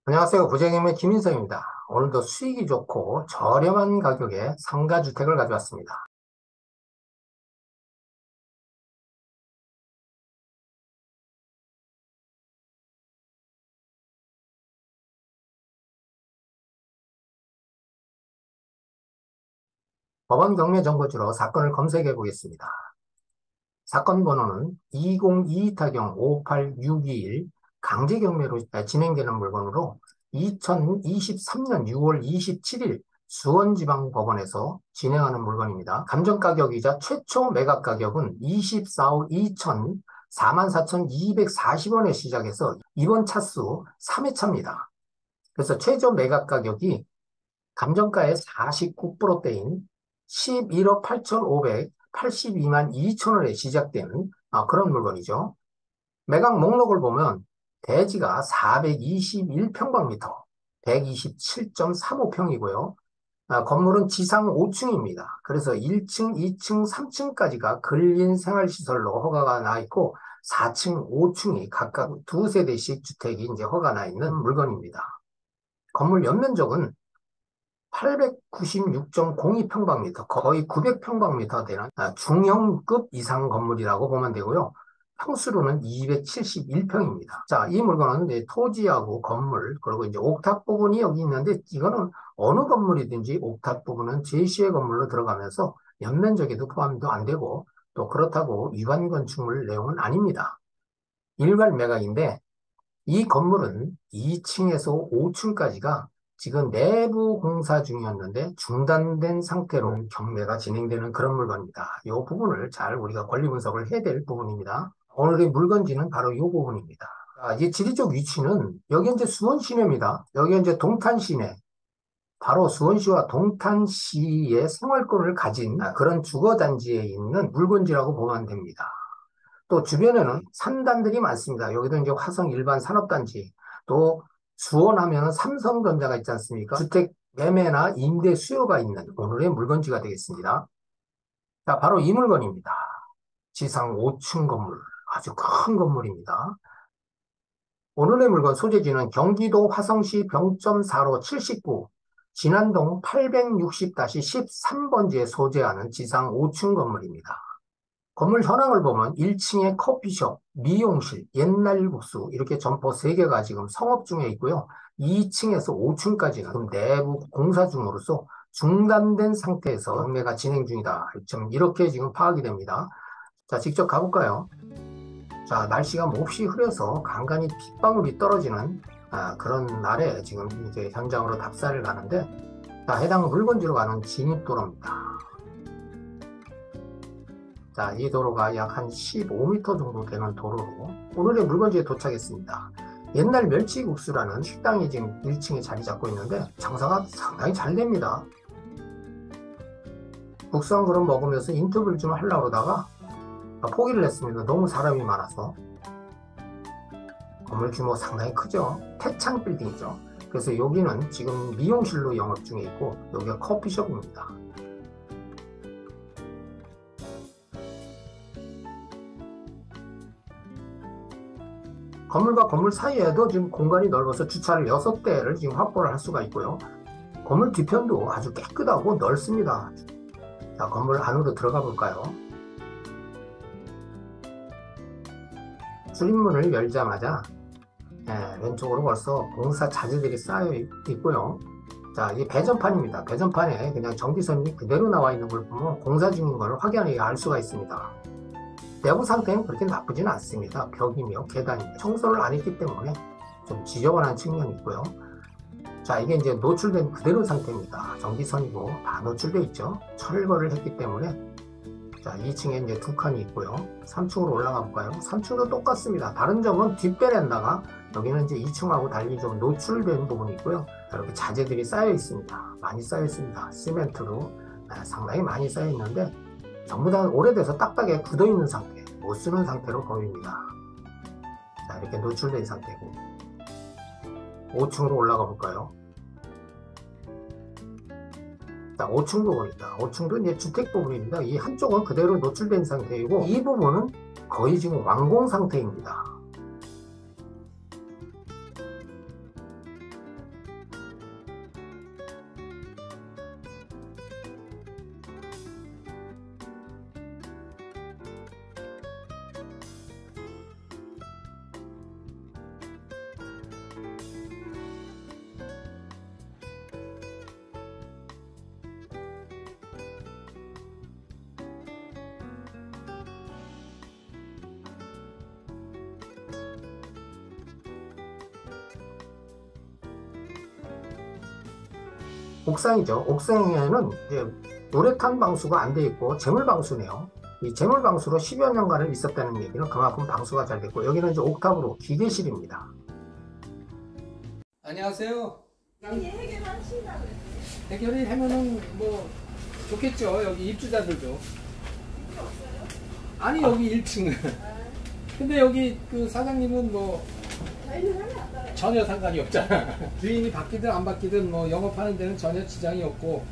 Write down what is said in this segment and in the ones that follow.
안녕하세요. 부장님의 김인성입니다. 오늘도 수익이 좋고 저렴한 가격에 상가주택을 가져왔습니다. 법원 경매 정보지로 사건을 검색해 보겠습니다. 사건 번호는 2022-5861 강제 경매로 진행되는 물건으로 2023년 6월 27일 수원지방법원에서 진행하는 물건입니다. 감정가격이자 최초 매각 가격은 24억 2천 44,240원에 시작해서 이번 차수 3회차입니다. 그래서 최저 매각 가격이 감정가의 49%대인 11억 8,582만 2천원에 시작되는 그런 물건이죠. 매각 목록을 보면 대지가 421평방미터, 127.35평이고요. 건물은 지상 5층입니다. 그래서 1층, 2층, 3층까지가 근린 생활시설로 허가가 나 있고 4층, 5층이 각각 두 세대씩 주택이 이제 허가 나 있는 물건입니다. 건물 연면적은 896.02평방미터, 거의 900평방미터 되는 중형급 이상 건물이라고 보면 되고요. 평수로는 271평입니다. 자, 이 물건은 이제 토지하고 건물, 그리고 이제 옥탑 부분이 여기 있는데, 이거는 어느 건물이든지 옥탑 부분은 제시의 건물로 들어가면서 연면적에도 포함도 안 되고, 또 그렇다고 위반 건축물 내용은 아닙니다. 일괄 매각인데, 이 건물은 2층에서 5층까지가 지금 내부 공사 중이었는데 중단된 상태로 경매가 진행되는 그런 물건입니다. 이 부분을 잘 우리가 권리 분석을 해야 될 부분입니다. 오늘의 물건지는 바로 이 부분입니다. 이 지리적 위치는 여기 이제 수원 시내입니다. 여기 이제 동탄 시내. 바로 수원시와 동탄시의 생활권을 가진 그런 주거단지에 있는 물건지라고 보면 됩니다. 또 주변에는 산단들이 많습니다. 여기도 이제 화성 일반 산업단지, 또 수원하면은 삼성전자가 있지 않습니까? 주택 매매나 임대 수요가 있는 오늘의 물건지가 되겠습니다. 자, 바로 이 물건입니다. 지상 5층 건물, 아주 큰 건물입니다. 오늘의 물건 소재지는 경기도 화성시 병점4로 79, 진안동 860-13번지에 소재하는 지상 5층 건물입니다. 건물 현황을 보면 1층에 커피숍, 미용실, 옛날 국수 이렇게 점포 3개가 지금 성업 중에 있고요. 2층에서 5층까지는 내부 공사 중으로서 중단된 상태에서 경매가 진행 중이다. 지금 이렇게 지금 파악이 됩니다. 자, 직접 가볼까요? 자, 날씨가 몹시 흐려서 간간히 빗방울이 떨어지는 그런 날에 지금 이제 현장으로 답사를 가는데, 자, 해당 물건지로 가는 진입도로입니다. 자, 이 도로가 약 한 15m 정도 되는 도로로 오늘의 물건지에 도착했습니다. 옛날 멸치국수라는 식당이 지금 1층에 자리 잡고 있는데 장사가 상당히 잘 됩니다. 국수 한 그릇 먹으면서 인터뷰를 좀 하려고 그러다가 포기를 했습니다. 너무 사람이 많아서. 건물 규모 상당히 크죠. 태창 빌딩이죠. 그래서 여기는 지금 미용실로 영업 중에 있고 여기가 커피숍입니다. 건물과 건물 사이에도 지금 공간이 넓어서 주차를 6대를 지금 확보를 할 수가 있고요. 건물 뒤편도 아주 깨끗하고 넓습니다. 자, 건물 안으로 들어가 볼까요? 출입문을 열자마자 왼쪽으로 벌써 공사 자재들이 쌓여 있고요. 자, 이게 배전판입니다. 배전판에 그냥 전기선이 그대로 나와 있는 걸 보면 공사 중인 걸 확연히 알 수가 있습니다. 내부 상태는 그렇게 나쁘진 않습니다. 벽이며 계단이며 청소를 안 했기 때문에 좀 지저분한 측면이 있고요. 자, 이게 이제 노출된 그대로 상태입니다. 전기선이고 다 노출되어 있죠. 철거를 했기 때문에. 자, 2층에 이제 2칸이 있고요. 3층으로 올라가 볼까요? 3층도 똑같습니다. 다른 점은 뒷베란다가 여기는 이제 2층하고 달리 좀 노출된 부분이 있고요. 이렇게 자재들이 쌓여 있습니다. 많이 쌓여 있습니다. 시멘트로 상당히 많이 쌓여 있는데 전부 다 오래돼서 딱딱하게 굳어있는 상태, 못 쓰는 상태로 보입니다. 자, 이렇게 노출된 상태고 5층으로 올라가 볼까요? 자, 5층 부분입니다. 5층도 이제 주택 부분입니다. 이 한쪽은 그대로 노출된 상태이고 이 부분은 거의 지금 완공 상태입니다. 옥상이죠. 옥상에는 이제 우레탄 방수가 안 돼 있고 재물 방수네요. 이 재물 방수로 10여 년간을 있었다는 얘기는 그만큼 방수가 잘 됐고, 여기는 이제 옥탑으로 기계실입니다. 안녕하세요. 여기 해결하신다고 그랬어요. 해결이 하면은 뭐 좋겠죠. 여기 입주자들도. 필요 없어요? 아니 여기 1층은. 근데 여기 그 사장님은 뭐 저희는 하면 안 따라요. 전혀 상관이 없잖아. 주인이 바뀌든 안 바뀌든 뭐 영업하는 데는 전혀 지장이 없고.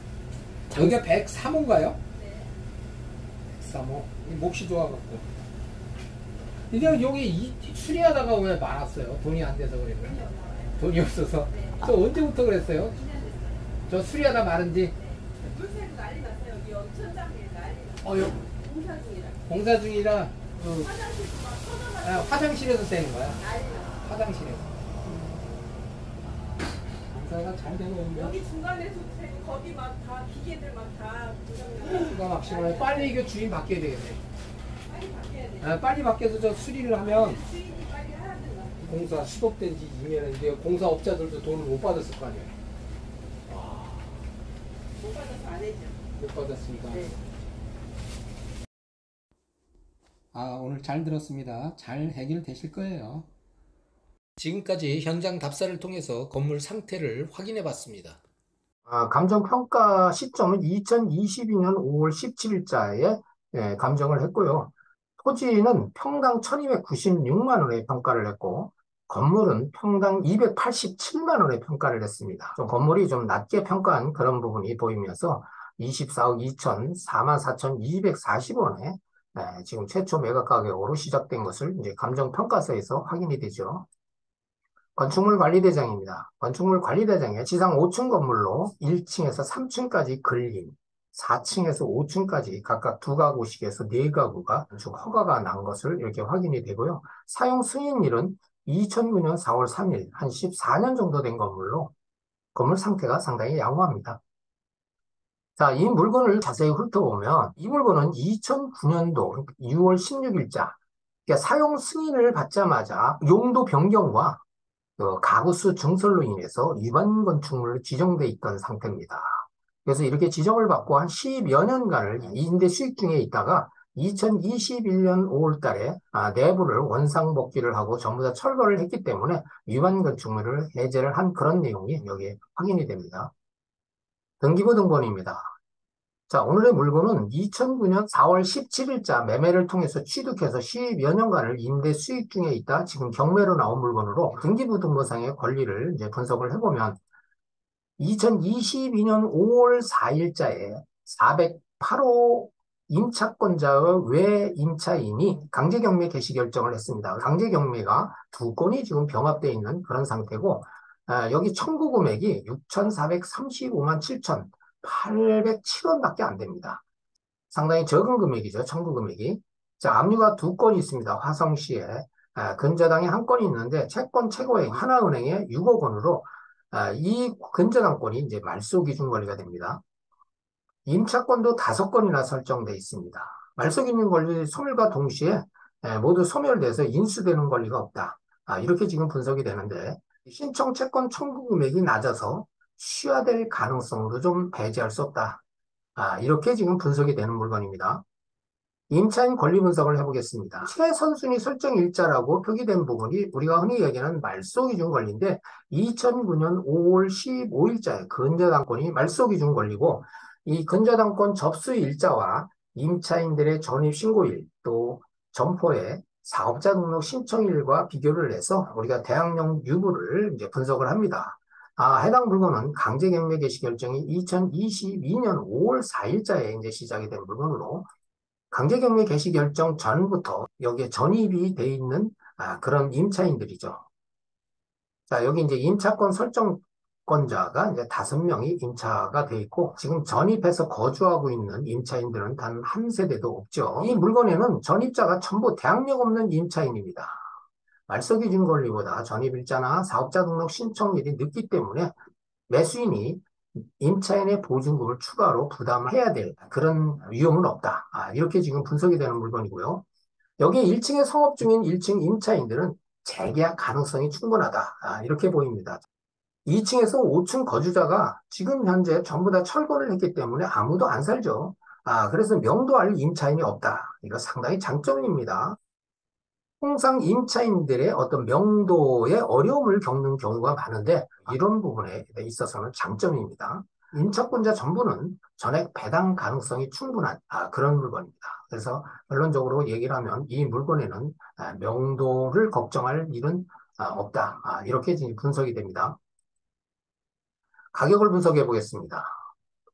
여기가 103호인가요? 네. 103호. 몫이 좋아갖고. 근데 여기 수리하다가 왜 말았어요? 돈이 안 돼서 그래요? 돈이 없나봐요. 돈이 없어서. 네. 저 언제부터 그랬어요? 2년 됐어요. 저 수리하다 말은지. 네. 물새도 난리 났어요. 여기 천장에 난리 났어요. 어, 공사 중이라. 공사 중이라 그 화장실도 막 터져가지고 화장실에서 떼는 거야? 난리 났어요. 화장실에서. 공사가 잘 되고 있는데 여기 중간에도 되고 거기 막 다 기계들 막 다 고장나요. 수가 막 심하네. 빨리 이거 주인 바뀌어야 되겠네. 빨리 바뀌어야 돼. 아, 빨리 바뀌어서 저 수리를 하면 주인이 빨리 해야 된다. 공사 수독된 지 2년인데 공사업자들도 돈을 못 받았을 거 아니에요. 못 받아서 안 해죠. 못 받았으니까. 네. 아, 오늘 잘 들었습니다. 잘 해결되실 거예요. 지금까지 현장 답사를 통해서 건물 상태를 확인해 봤습니다. 감정평가 시점은 2022년 5월 17일자에 감정을 했고요. 토지는 평당 1296만 원에 평가를 했고, 건물은 평당 287만 원에 평가를 했습니다. 건물이 좀 낮게 평가한 그런 부분이 보이면서 24억 2천 44,240원에 지금 최초 매각 가격으로 시작된 것을 이제 감정평가서에서 확인이 되죠. 건축물 관리대장입니다. 건축물 관리대장에 지상 5층 건물로 1층에서 3층까지 근린, 4층에서 5층까지 각각 2가구씩에서 4가구가 건축 허가가 난 것을 이렇게 확인이 되고요. 사용 승인일은 2009년 4월 3일, 한 14년 정도 된 건물로 건물 상태가 상당히 양호합니다. 자, 이 물건을 자세히 훑어보면 이 물건은 2009년도 6월 16일자, 그러니까 사용 승인을 받자마자 용도 변경과 가구수 증설로 인해서 위반 건축물로 지정돼 있던 상태입니다. 그래서 이렇게 지정을 받고 한 10여 년간을 임대 수익 중에 있다가 2021년 5월 달에 내부를 원상복귀를 하고 전부 다 철거를 했기 때문에 위반 건축물을 해제를 한 그런 내용이 여기에 확인이 됩니다. 등기부 등본입니다. 자, 오늘의 물건은 2009년 4월 17일자 매매를 통해서 취득해서 10여 년간을 임대 수익 중에 있다. 지금 경매로 나온 물건으로 등기부등본상의 권리를 이제 분석을 해보면 2022년 5월 4일자에 408호 임차권자의 외임차인이 강제경매 개시 결정을 했습니다. 강제경매가 2건이 지금 병합되어 있는 그런 상태고, 여기 청구 금액이 6,435만 7천 807원밖에 안 됩니다. 상당히 적은 금액이죠, 청구 금액이. 자, 압류가 2건이 있습니다. 화성시에. 근저당이 1건이 있는데, 채권 최고액 하나은행에 6억 원으로, 이 근저당권이 이제 말소 기준 권리가 됩니다. 임차권도 5건이나 설정돼 있습니다. 말소 기준 권리 소멸과 동시에 모두 소멸돼서 인수되는 권리가 없다. 이렇게 지금 분석이 되는데, 신청 채권 청구 금액이 낮아서 취하될 가능성으로 좀 배제할 수 없다. 이렇게 지금 분석이 되는 물건입니다. 임차인 권리 분석을 해보겠습니다. 최선순위 설정 일자라고 표기된 부분이 우리가 흔히 얘기하는 말소 기준 권리인데 2009년 5월 15일자에 근저당권이 말소 기준 권리고, 이 근저당권 접수 일자와 임차인들의 전입신고일 또 점포의 사업자 등록 신청일과 비교를 해서 우리가 대항력 유무를 이제 분석을 합니다. 해당 물건은 강제경매 개시 결정이 2022년 5월 4일자에 이제 시작이 된 물건으로 강제경매 개시 결정 전부터 여기에 전입이 돼 있는 그런 임차인들이죠. 자, 여기 이제 임차권 설정권자가 이제 5명이 임차가 돼 있고, 지금 전입해서 거주하고 있는 임차인들은 단 한 세대도 없죠. 이 물건에는 전입자가 전부 대항력 없는 임차인입니다. 말소 기준 권리보다 전입일자나 사업자 등록 신청일이 늦기 때문에 매수인이 임차인의 보증금을 추가로 부담해야 될 그런 위험은 없다. 이렇게 지금 분석이 되는 물건이고요. 여기 1층에 성업 중인 1층 임차인들은 재계약 가능성이 충분하다. 이렇게 보입니다. 2층에서 5층 거주자가 지금 현재 전부 다 철거를 했기 때문에 아무도 안 살죠. 그래서 명도할 임차인이 없다. 이거 상당히 장점입니다. 통상 임차인들의 어떤 명도에 어려움을 겪는 경우가 많은데 이런 부분에 있어서는 장점입니다. 임차권자 전부는 전액 배당 가능성이 충분한 그런 물건입니다. 그래서 결론적으로 얘기를 하면 이 물건에는 명도를 걱정할 일은 없다. 이렇게 지금 분석이 됩니다. 가격을 분석해 보겠습니다.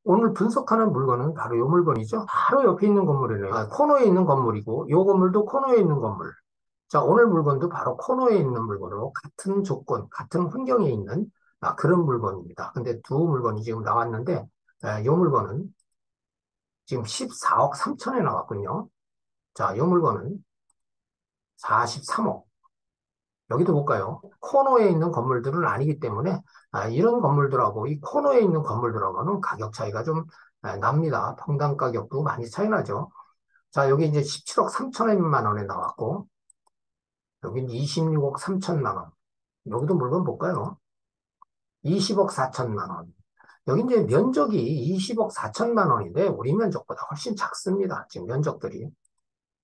오늘 분석하는 물건은 바로 이 물건이죠. 바로 옆에 있는 건물이네요. 코너에 있는 건물이고 이 건물도 코너에 있는 건물. 자, 오늘 물건도 바로 코너에 있는 물건으로 같은 조건, 같은 환경에 있는 그런 물건입니다. 근데 두 물건이 지금 나왔는데 이 물건은 지금 14억 3천에 나왔군요. 자, 이 물건은 43억. 여기도 볼까요? 코너에 있는 건물들은 아니기 때문에 이런 건물들하고 이 코너에 있는 건물들하고는 가격 차이가 좀 납니다. 평당 가격도 많이 차이 나죠. 자, 여기 이제 17억 3천만 원에 나왔고 여기는 26억 3천만 원. 여기도 물건 볼까요? 20억 4천만 원. 여기 이제 면적이 20억 4천만 원인데 우리 면적보다 훨씬 작습니다. 지금 면적들이.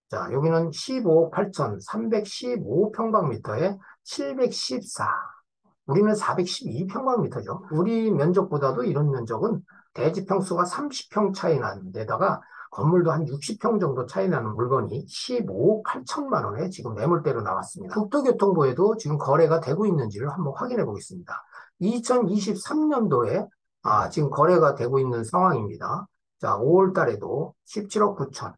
자, 여기는 15억 8천 315평방미터에 714. 우리는 412평방미터죠. 우리 면적보다도 이런 면적은 대지 평수가 30평 차이 나는 데다가 건물도 한 60평 정도 차이 나는 물건이 15억 8천만 원에 지금 매물대로 나왔습니다. 국토교통부에도 지금 거래가 되고 있는지를 한번 확인해 보겠습니다. 2023년도에 지금 거래가 되고 있는 상황입니다. 자, 5월 달에도 17억 9천,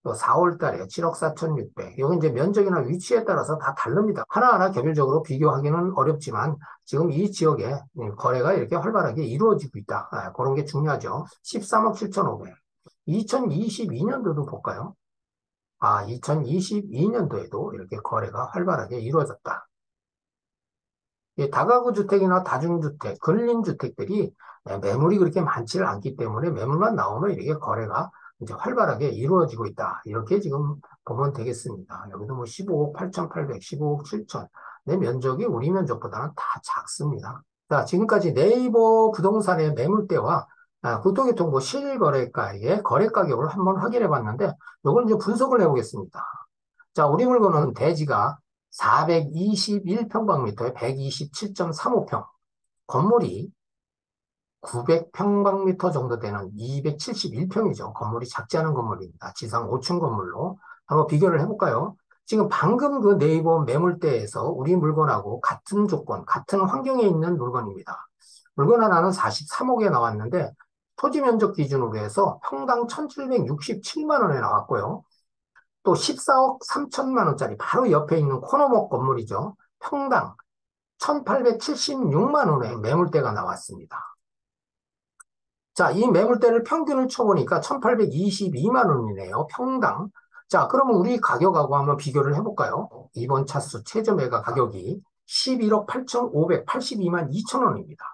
또 4월 달에 7억 4,600. 이건 이제 면적이나 위치에 따라서 다 다릅니다. 하나하나 개별적으로 비교하기는 어렵지만 지금 이 지역에 거래가 이렇게 활발하게 이루어지고 있다. 그런 게 중요하죠. 13억 7,500. 2022년도도 볼까요? 2022년도에도 이렇게 거래가 활발하게 이루어졌다. 다가구 주택이나 다중주택, 근린주택들이 매물이 그렇게 많지를 않기 때문에 매물만 나오면 이렇게 거래가 이제 활발하게 이루어지고 있다. 이렇게 지금 보면 되겠습니다. 여기도 뭐 15억 8,800, 15억 7천. 내 면적이 우리 면적보다는 다 작습니다. 자, 지금까지 네이버 부동산의 매물대와 국토교통부 실거래가의 거래 가격을 한번 확인해 봤는데, 이걸 이제 분석을 해 보겠습니다. 자, 우리 물건은 대지가 421평방미터에 127.35평, 건물이 900평방미터 정도 되는 271평이죠. 건물이 작지 않은 건물입니다. 지상 5층 건물로 한번 비교를 해볼까요? 지금 방금 그 네이버 매물대에서 우리 물건하고 같은 조건, 같은 환경에 있는 물건입니다. 물건 하나는 43억에 나왔는데 토지 면적 기준으로 해서 평당 1,767만 원에 나왔고요. 또 14억 3천만 원짜리 바로 옆에 있는 코너목 건물이죠. 평당 1,876만 원의 매물대가 나왔습니다. 자, 이 매물대를 평균을 쳐보니까 1,822만 원이네요. 평당. 자, 그러면 우리 가격하고 한번 비교를 해볼까요? 이번 차수 최저 매가 가격이 11억 8,582만 2천 원입니다.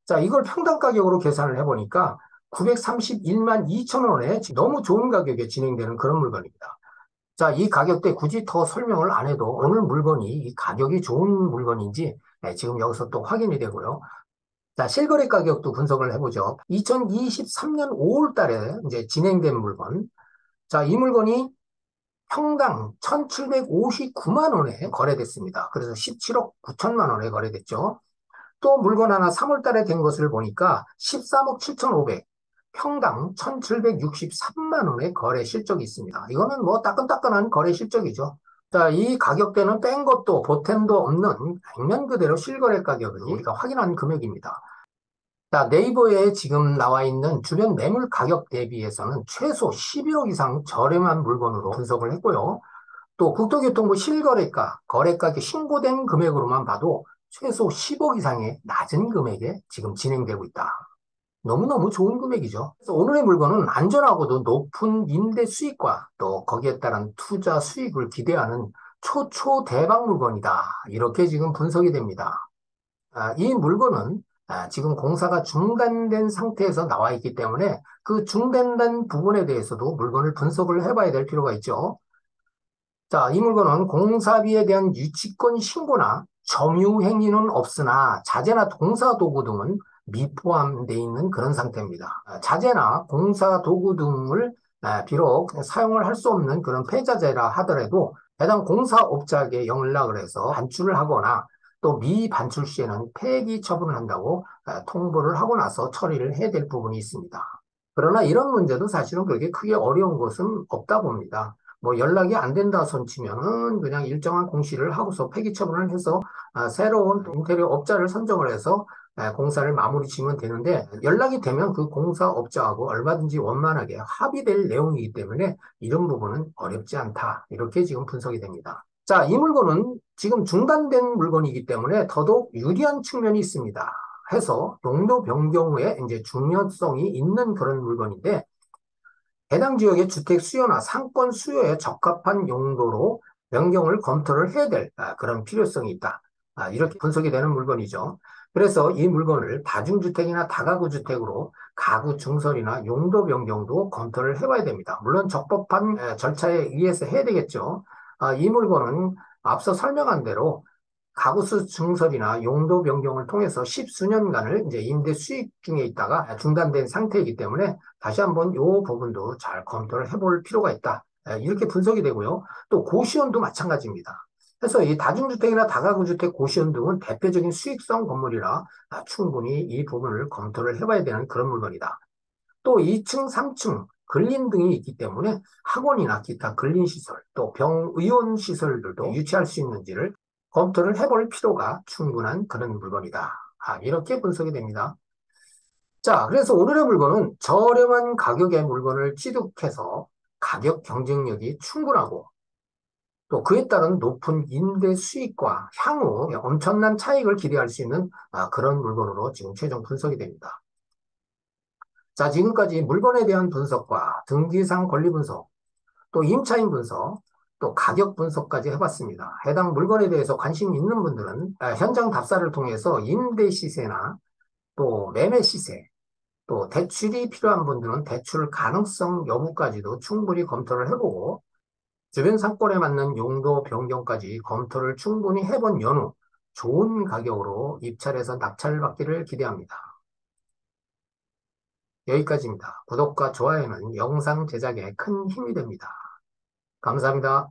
자, 이걸 평당 가격으로 계산을 해보니까 931만 2천 원에 너무 좋은 가격에 진행되는 그런 물건입니다. 자, 이 가격대 굳이 더 설명을 안 해도 오늘 물건이 이 가격이 좋은 물건인지 지금 여기서 또 확인이 되고요. 자, 실거래 가격도 분석을 해보죠. 2023년 5월 달에 이제 진행된 물건. 자, 이 물건이 평당 1,759만 원에 거래됐습니다. 그래서 17억 9천만 원에 거래됐죠. 또 물건 하나 3월 달에 된 것을 보니까 13억 7,500, 평당 1,763만 원의 거래 실적이 있습니다. 이거는 뭐 따끈따끈한 거래 실적이죠. 자, 이 가격대는 뺀 것도 보탬도 없는 액면 그대로 실거래 가격을 우리가 확인한 금액입니다. 자, 네이버에 지금 나와 있는 주변 매물 가격 대비해서는 최소 11억 이상 저렴한 물건으로 분석을 했고요. 또 국토교통부 실거래가, 거래가격 신고된 금액으로만 봐도 최소 10억 이상의 낮은 금액에 지금 진행되고 있다. 너무너무 좋은 금액이죠. 그래서 오늘의 물건은 안전하고도 높은 임대 수익과 또 거기에 따른 투자 수익을 기대하는 초초대박 물건이다. 이렇게 지금 분석이 됩니다. 이 물건은 지금 공사가 중단된 상태에서 나와 있기 때문에 그 중단된 부분에 대해서도 물건을 분석을 해봐야 될 필요가 있죠. 자, 이 물건은 공사비에 대한 유치권 신고나 점유 행위는 없으나 자재나 공사도구 등은 미포함되어 있는 그런 상태입니다. 자재나 공사도구 등을 비록 사용을 할 수 없는 그런 폐자재라 하더라도 해당 공사업자에게 연락을 해서 반출을 하거나 또 미반출 시에는 폐기 처분을 한다고 통보를 하고 나서 처리를 해야 될 부분이 있습니다. 그러나 이런 문제도 사실은 그렇게 크게 어려운 것은 없다 봅니다. 뭐 연락이 안 된다 손치면은 그냥 일정한 공시를 하고서 폐기 처분을 해서 새로운 인테리어 업자를 선정을 해서 공사를 마무리 지으면 되는데, 연락이 되면 그 공사업자하고 얼마든지 원만하게 합의될 내용이기 때문에 이런 부분은 어렵지 않다. 이렇게 지금 분석이 됩니다. 자, 이 물건은 지금 중단된 물건이기 때문에 더더욱 유리한 측면이 있습니다. 해서 용도 변경 후에 이제 중요성이 있는 그런 물건인데, 해당 지역의 주택 수요나 상권 수요에 적합한 용도로 변경을 검토를 해야 될 그런 필요성이 있다. 이렇게 분석이 되는 물건이죠. 그래서 이 물건을 다중주택이나 다가구 주택으로 가구 증설이나 용도 변경도 검토를 해봐야 됩니다. 물론 적법한 절차에 의해서 해야 되겠죠. 이 물건은 앞서 설명한 대로 가구수 증설이나 용도 변경을 통해서 십수년간을 이제 임대 수익 중에 있다가 중단된 상태이기 때문에 다시 한번 이 부분도 잘 검토를 해볼 필요가 있다. 이렇게 분석이 되고요. 또 고시원도 마찬가지입니다. 그래서 이 다중주택이나 다가구주택 고시원 등은 대표적인 수익성 건물이라 충분히 이 부분을 검토를 해봐야 되는 그런 물건이다. 또 2층, 3층 근린 등이 있기 때문에 학원이나 기타 근린시설, 또 병의원 시설들도 유치할 수 있는지를 검토를 해볼 필요가 충분한 그런 물건이다. 이렇게 분석이 됩니다. 자, 그래서 오늘의 물건은 저렴한 가격의 물건을 취득해서 가격 경쟁력이 충분하고 또 그에 따른 높은 임대 수익과 향후 엄청난 차익을 기대할 수 있는 그런 물건으로 지금 최종 분석이 됩니다. 자, 지금까지 물건에 대한 분석과 등기상 권리 분석, 또 임차인 분석, 또 가격 분석까지 해봤습니다. 해당 물건에 대해서 관심 있는 분들은 현장 답사를 통해서 임대 시세나 또 매매 시세, 또 대출이 필요한 분들은 대출 가능성 여부까지도 충분히 검토를 해보고 주변 상권에 맞는 용도 변경까지 검토를 충분히 해본 연후 좋은 가격으로 입찰해서 낙찰받기를 기대합니다. 여기까지입니다. 구독과 좋아요는 영상 제작에 큰 힘이 됩니다. 감사합니다.